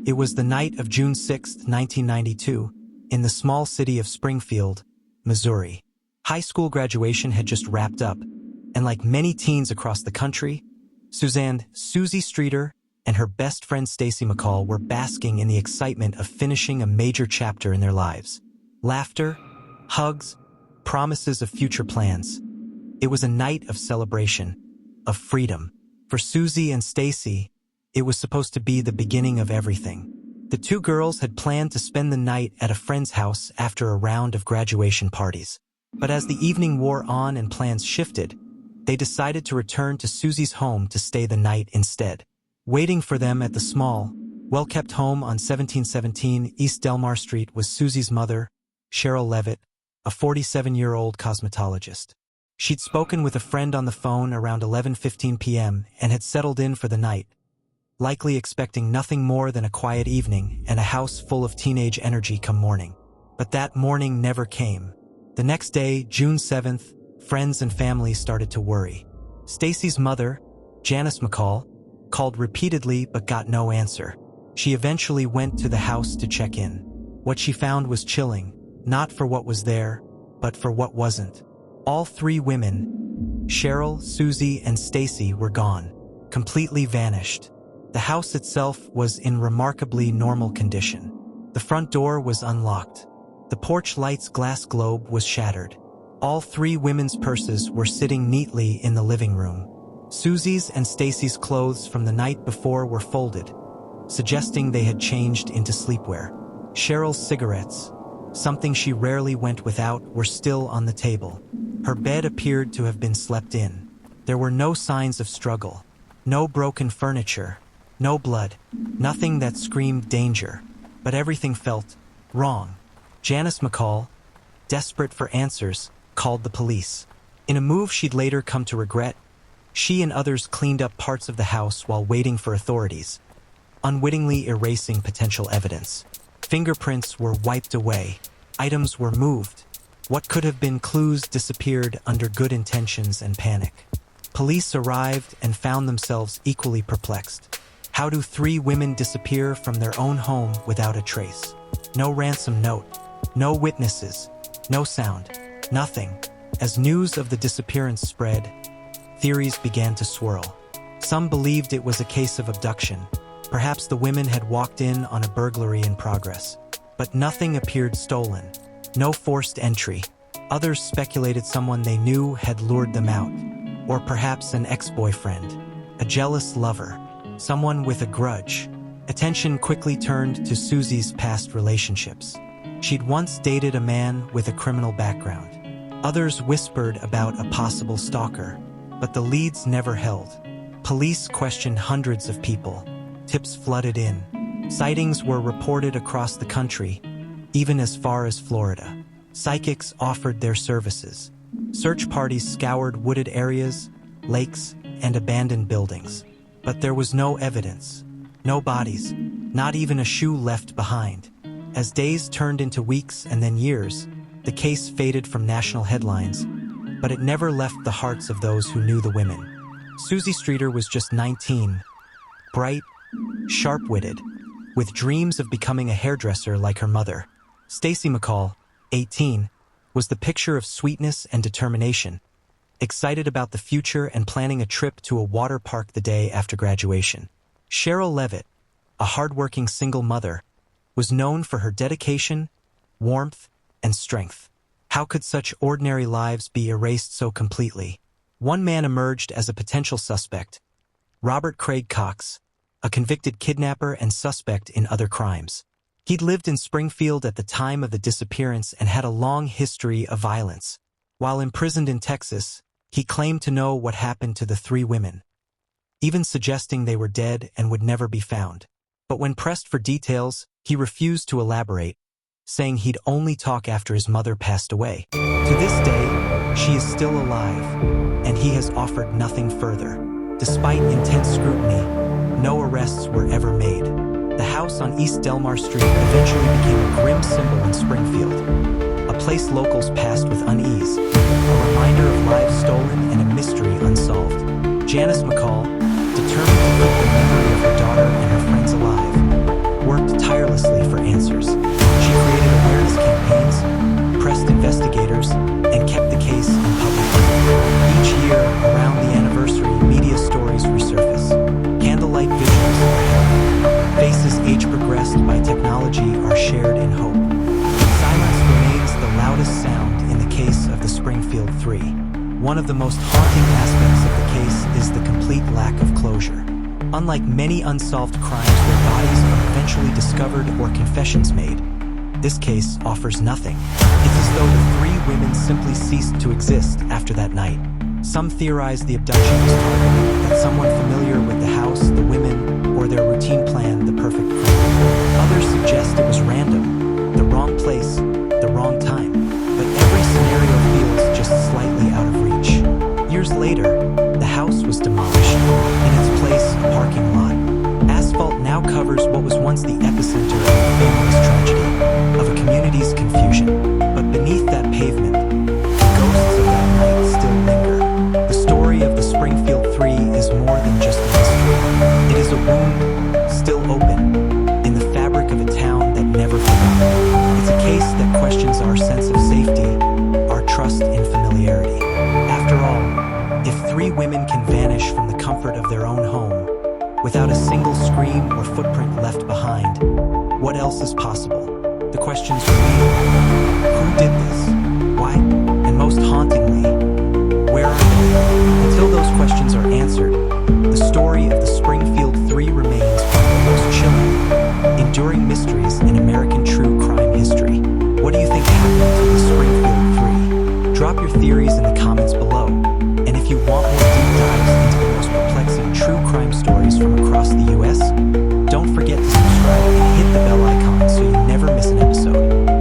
It was the night of June 6, 1992, in the small city of Springfield, Missouri. High school graduation had just wrapped up, and like many teens across the country, Suzie Streeter and her best friend Stacy McCall were basking in the excitement of finishing a major chapter in their lives. Laughter, hugs, promises of future plans. It was a night of celebration, of freedom. For Suzie and Stacy, it was supposed to be the beginning of everything. The two girls had planned to spend the night at a friend's house after a round of graduation parties. But as the evening wore on and plans shifted, they decided to return to Suzie's home to stay the night instead. Waiting for them at the small, well-kept home on 1717 East Delmar Street was Suzie's mother, Sherrill Levitt, a 47-year-old cosmetologist. She'd spoken with a friend on the phone around 11:15 p.m. and had settled in for the night, likely expecting nothing more than a quiet evening and a house full of teenage energy come morning. But that morning never came. The next day, June 7th, friends and family started to worry. Stacy's mother, Janice McCall, called repeatedly but got no answer. She eventually went to the house to check in. What she found was chilling, not for what was there, but for what wasn't. All three women, Sherrill, Suzie, and Stacy, were gone, completely vanished. The house itself was in remarkably normal condition. The front door was unlocked. The porch light's glass globe was shattered. All three women's purses were sitting neatly in the living room. Suzie's and Stacy's clothes from the night before were folded, suggesting they had changed into sleepwear. Sherrill's cigarettes, something she rarely went without, were still on the table. Her bed appeared to have been slept in. There were no signs of struggle, no broken furniture, no blood, nothing that screamed danger, but everything felt wrong. Janice McCall, desperate for answers, called the police. In a move she'd later come to regret, she and others cleaned up parts of the house while waiting for authorities, unwittingly erasing potential evidence. Fingerprints were wiped away. Items were moved. What could have been clues disappeared under good intentions and panic. Police arrived and found themselves equally perplexed. How do three women disappear from their own home without a trace? No ransom note, no witnesses, no sound, nothing. As news of the disappearance spread, theories began to swirl. Some believed it was a case of abduction. Perhaps the women had walked in on a burglary in progress. But nothing appeared stolen. No forced entry. Others speculated someone they knew had lured them out. Or perhaps an ex-boyfriend, a jealous lover, someone with a grudge. Attention quickly turned to Suzie's past relationships. She'd once dated a man with a criminal background. Others whispered about a possible stalker, but the leads never held. Police questioned hundreds of people. Tips flooded in. Sightings were reported across the country, even as far as Florida. Psychics offered their services. Search parties scoured wooded areas, lakes, and abandoned buildings. But there was no evidence. No bodies. Not even a shoe left behind. As days turned into weeks and then years, the case faded from national headlines, but it never left the hearts of those who knew the women. Suzie Streeter was just 19, bright, sharp-witted, with dreams of becoming a hairdresser like her mother. Stacy McCall, 18, was the picture of sweetness and determination, excited about the future and planning a trip to a water park the day after graduation. Sherrill Levitt, a hardworking single mother, was known for her dedication, warmth, and strength. How could such ordinary lives be erased so completely? One man emerged as a potential suspect, Robert Craig Cox, a convicted kidnapper and suspect in other crimes. He'd lived in Springfield at the time of the disappearance and had a long history of violence. While imprisoned in Texas, he claimed to know what happened to the three women, even suggesting they were dead and would never be found. But when pressed for details, he refused to elaborate, saying he'd only talk after his mother passed away. To this day, she is still alive, and he has offered nothing further. Despite intense scrutiny, no arrests were ever made. The house on East Delmar Street eventually became a grim symbol in Springfield, a place locals passed with unease, a reminder of lives stolen and a mystery unsolved. Janice McCall, determined to keep the memory of her daughter and her friends alive, worked technology are shared in hope. Silence remains the loudest sound in the case of the Springfield Three. One of the most haunting aspects of the case is the complete lack of closure. Unlike many unsolved crimes where bodies are eventually discovered or confessions made, this case offers nothing. It's as though the three women simply ceased to exist after that night. Some theorize the abduction was targeted, that someone familiar with the house, the women, or their routine planned the perfect crime. Others suggest it was random, the wrong place, the wrong time. But every scenario feels just slightly out of reach. Years later, the house was demolished. In its place, a parking lot. Asphalt now covers what was once the epicenter of a family's tragedy, of a community's confusion. But beneath that pavement, the ghosts of that night still linger. The story of the Springfield Three is more than just a mystery. It is a wound, still open, in the fabric of a town that never forgot. It's a case that questions our sense of safety, our trust in familiarity. After all, if three women can vanish from the comfort of their own home, without a single scream or footprint left behind, what else is possible? The questions remain. Who did this? Why? And most hauntingly, where are they? Until those questions are answered, the story of the Springfield Three remains one of the most chilling, enduring mysteries in American true crime history. What do you think happened to the Springfield Three? Drop your theories in the